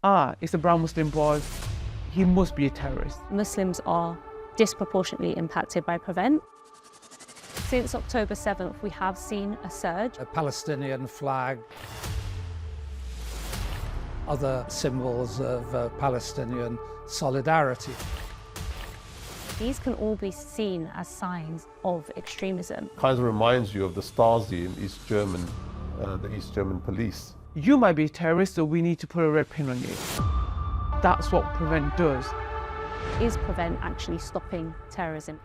it's a brown Muslim boy, he must be a terrorist. Muslims are disproportionately impacted by Prevent. Since October 7th, we have seen a surge. A Palestinian flag, other symbols of Palestinian solidarity. These can all be seen as signs of extremism. Kind of reminds you of the Stasi in East German, the East German police. You might be a terrorist, so we need to put a red pin on you. That's what Prevent does. Is Prevent actually stopping terrorism?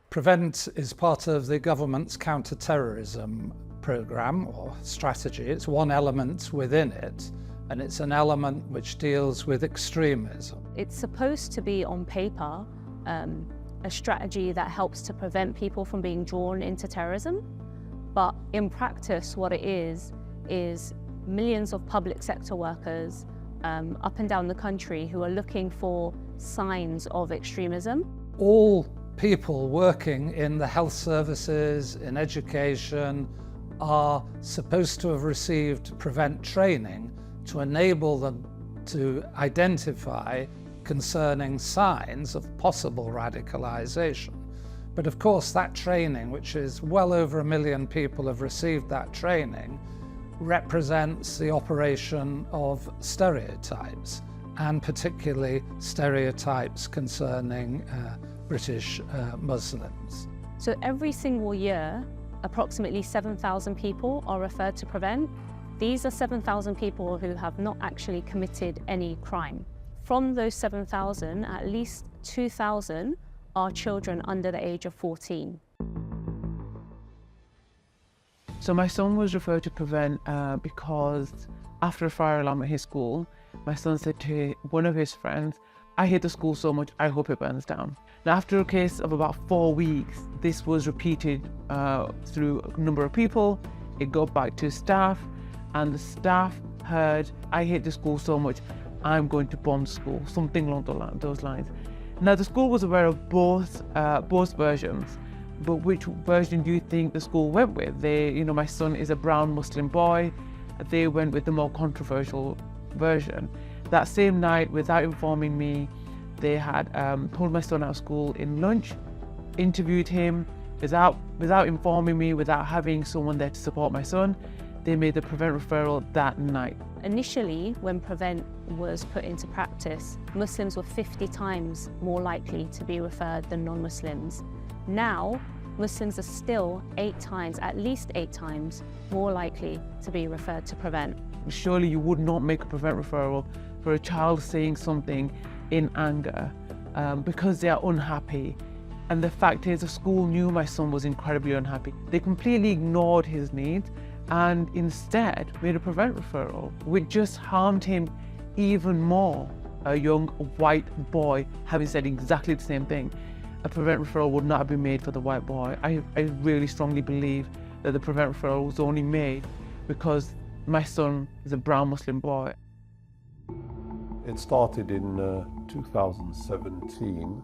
Prevent is part of the government's counterterrorism programme or strategy. It's one element within it, and it's an element which deals with extremism. It's supposed to be on paper a strategy that helps to prevent people from being drawn into terrorism, but in practice what it is millions of public sector workers up and down the country who are looking for signs of extremism. All people working in the health services, in education, are supposed to have received Prevent training to enable them to identify concerning signs of possible radicalisation. But of course that training, which is well over 1 million people have received that training, represents the operation of stereotypes, and particularly stereotypes concerning British Muslims. So every single year, approximately 7,000 people are referred to Prevent. These are 7,000 people who have not actually committed any crime. From those 7,000, at least 2,000 are children under the age of 14. So my son was referred to Prevent because after a fire alarm at his school, my son said to one of his friends, "I hate the school so much, I hope it burns down." Now, after a case of about 4 weeks, this was repeated through a number of people. It got back to staff, and the staff heard, "I hate the school so much, I'm going to bomb the school," something along those lines. Now, the school was aware of both versions, but which version do you think the school went with? My son is a brown Muslim boy. They went with the more controversial version. That same night, without informing me, they had pulled my son out of school in lunch, interviewed him without informing me, without having someone there to support my son. They made the Prevent referral that night. Initially, when Prevent was put into practice, Muslims were 50 times more likely to be referred than non-Muslims. Now, Muslims are still at least 8 times more likely to be referred to Prevent. Surely you would not make a Prevent referral for a child saying something in anger because they are unhappy. And the fact is, the school knew my son was incredibly unhappy. They completely ignored his needs and instead made a Prevent referral, which just harmed him even more. A young white boy having said exactly the same thing. A Prevent referral would not have been made for the white boy. I really strongly believe that the Prevent referral was only made because my son is a brown Muslim boy. It started in 2017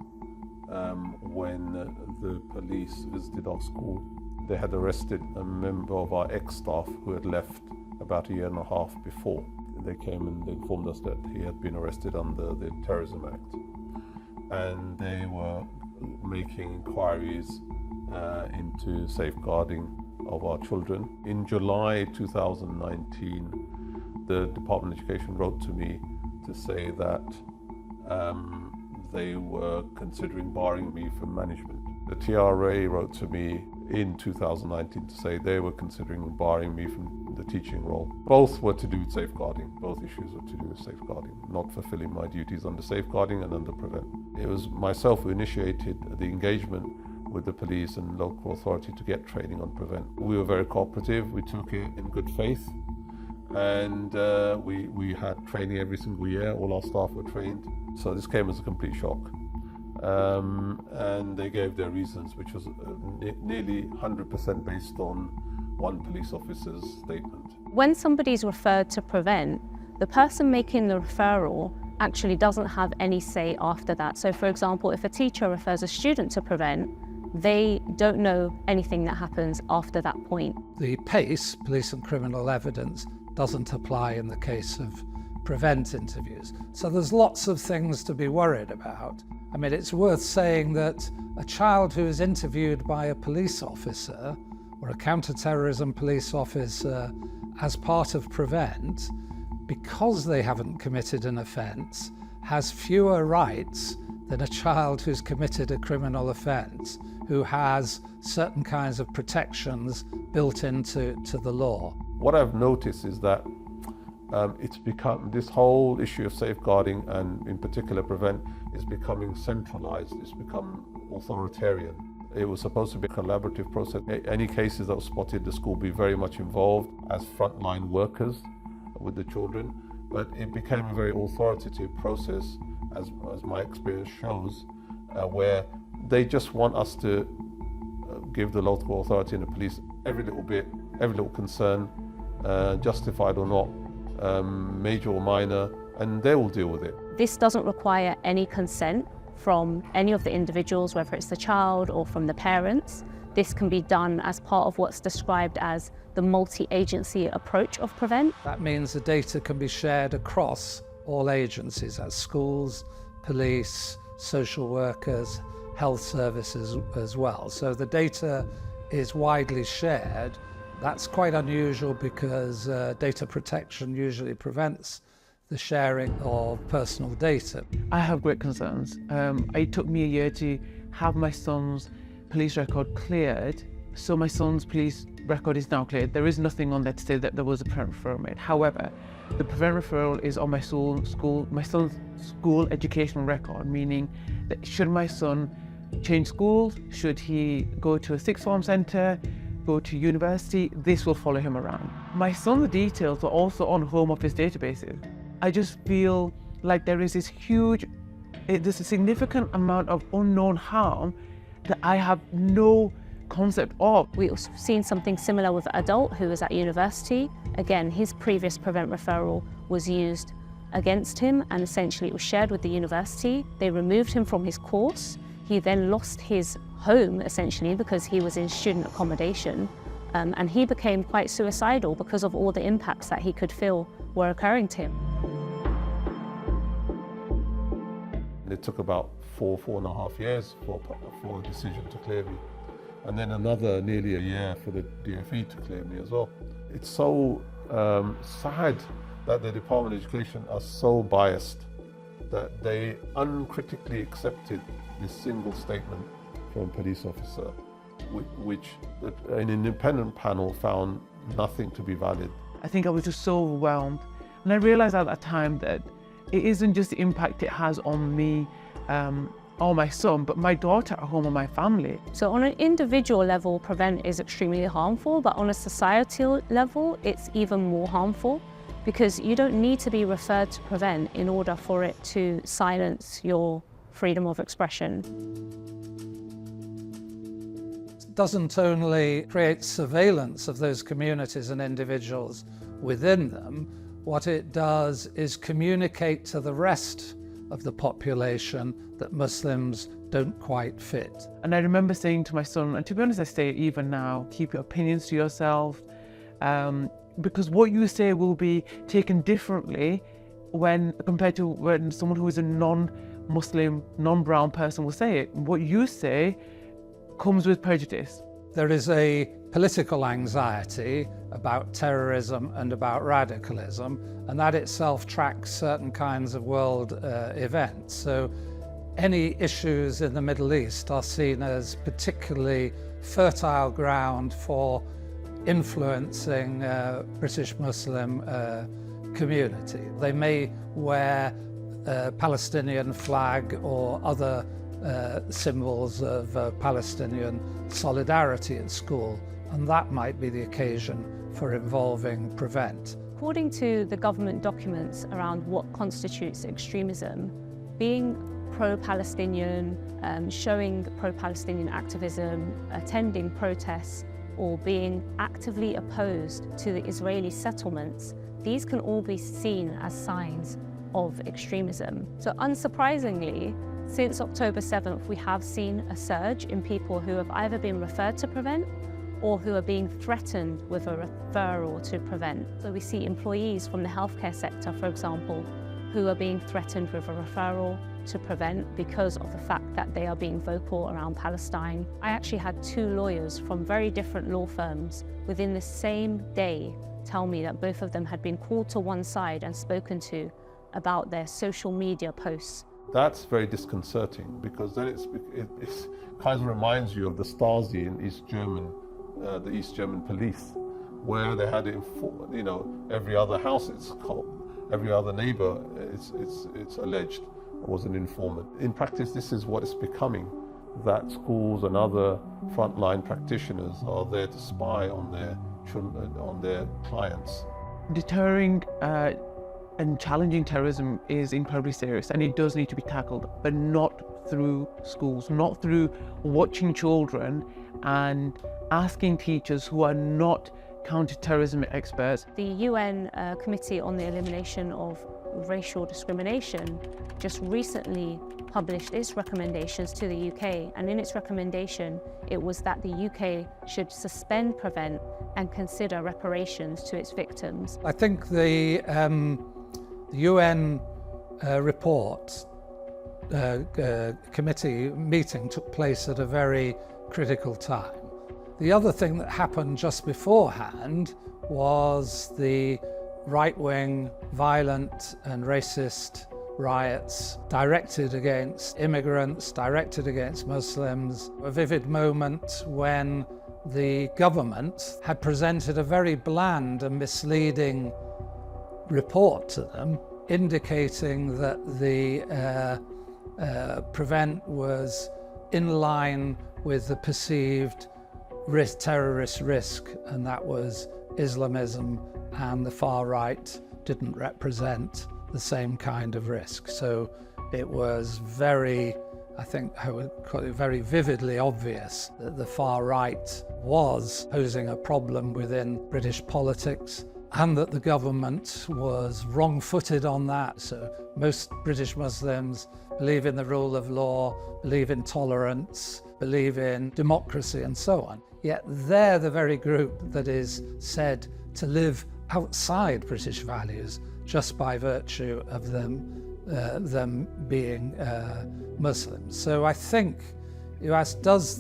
when the police visited our school. They had arrested a member of our ex-staff who had left about 1.5 years before. They came and they informed us that he had been arrested under the Terrorism Act. And they were making inquiries into safeguarding of our children. In July 2019, the Department of Education wrote to me to say that they were considering barring me from management. The TRA wrote to me in 2019 to say they were considering barring me from the teaching role. Both were to do with safeguarding. Both issues were to do with safeguarding, not fulfilling my duties under safeguarding and under Prevent. It was myself who initiated the engagement with the police and local authority to get training on Prevent. We were very cooperative. We took it in good faith, and we had training every single year. All our staff were trained. So this came as a complete shock. And they gave their reasons, which was nearly 100% based on one police officer's statement. When somebody's referred to Prevent, the person making the referral actually doesn't have any say after that. So for example, if a teacher refers a student to Prevent, they don't know anything that happens after that point. The PACE, police and criminal evidence, doesn't apply in the case of prevent interviews. So there's lots of things to be worried about. I mean, it's worth saying that a child who is interviewed by a police officer or a counterterrorism police officer as part of prevent, because they haven't committed an offence, has fewer rights than a child who's committed a criminal offence, who has certain kinds of protections built into the law. What I've noticed is that it's become, this whole issue of safeguarding and in particular prevent is becoming centralised. It's become authoritarian. It was supposed to be a collaborative process. Any cases that were spotted, the school be very much involved as frontline workers with the children, but it became a very authoritative process, as my experience shows, where they just want us to give the local authority and the police every little bit, every little concern, justified or not, major or minor, and they will deal with it. This doesn't require any consent from any of the individuals, whether it's the child or from the parents. This can be done as part of what's described as the multi-agency approach of prevent. That means the data can be shared across all agencies, as schools, police, social workers, health services as well. So the data is widely shared. That's quite unusual because data protection usually prevents the sharing of personal data. I have great concerns. It took me a year to have my son's police record cleared. So my son's police record is now cleared. There is nothing on there to say that there was a prevent referral made. However, the prevent referral is on my son's school educational record, meaning that should my son change schools, should he go to a sixth form centre, go to university, this will follow him around. My son's details are also on Home Office databases. I just feel like there is this there's a significant amount of unknown harm that I have no concept of. We've seen something similar with an adult who was at university. Again, his previous prevent referral was used against him and essentially it was shared with the university. They removed him from his course. He then lost his home essentially because he was in student accommodation and he became quite suicidal because of all the impacts that he could feel were occurring to him. It took about 4.5 years for a decision to clear me. And then another nearly a year for the DFE to clear me as well. It's so sad that the Department of Education are so biased that they uncritically accepted this single statement from a police officer, which an independent panel found nothing to be valid. I think I was just so overwhelmed. And I realised at that time that it isn't just the impact it has on me or my son, but my daughter at home and my family. So on an individual level, prevent is extremely harmful, but on a societal level, it's even more harmful because you don't need to be referred to prevent in order for it to silence your freedom of expression. It doesn't only create surveillance of those communities and individuals within them, what it does is communicate to the rest of the population that Muslims don't quite fit. And I remember saying to my son, and to be honest I say it even now, keep your opinions to yourself, because what you say will be taken differently compared to when someone who is a non-Muslim, non-brown person will say it. What you say comes with prejudice. There is a political anxiety about terrorism and about radicalism, and that itself tracks certain kinds of world events. So any issues in the Middle East are seen as particularly fertile ground for influencing British Muslim community. They may wear a Palestinian flag or other symbols of Palestinian solidarity at school, and that might be the occasion for involving prevent. According to the government documents around what constitutes extremism, being pro-Palestinian, showing pro-Palestinian activism, attending protests, or being actively opposed to the Israeli settlements, these can all be seen as signs of extremism. So unsurprisingly, since October 7th, we have seen a surge in people who have either been referred to prevent or who are being threatened with a referral to prevent. So we see employees from the healthcare sector, for example, who are being threatened with a referral to prevent because of the fact that they are being vocal around Palestine. I actually had 2 lawyers from very different law firms within the same day tell me that both of them had been called to one side and spoken to about their social media posts. That's very disconcerting, because then it kind of reminds you of the Stasi in East German, the East German police, where they had it, every other house it's called, every other neighbor it's alleged was an informant. In practice, this is what it's becoming, that schools and other frontline practitioners are there to spy on their children, on their clients. Deterring and challenging terrorism is incredibly serious, and it does need to be tackled, but not through schools, not through watching children and asking teachers who are not counterterrorism experts. The UN Committee on the Elimination of Racial Discrimination just recently published its recommendations to the UK, and in its recommendation it was that the UK should suspend, prevent and consider reparations to its victims. I think the UN report committee meeting took place at a very critical time. The other thing that happened just beforehand was the right-wing, violent and racist riots directed against immigrants, directed against Muslims. A vivid moment when the government had presented a very bland and misleading report to them, indicating that the prevent was in line with the perceived terrorist risk, and that was Islamism, and the far right didn't represent the same kind of risk. So it was very, I think I would call it very vividly obvious that the far right was posing a problem within British politics, and that the government was wrong-footed on that. So most British Muslims believe in the rule of law, believe in tolerance, believe in democracy and so on. Yet they're the very group that is said to live outside British values just by virtue of them being Muslims. So I think you asked, does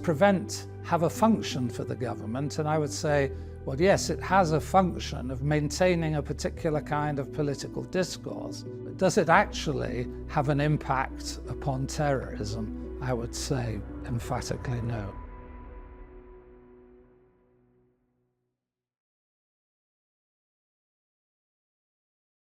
prevent have a function for the government? And I would say, well, yes, it has a function of maintaining a particular kind of political discourse. But does it actually have an impact upon terrorism? I would say emphatically no.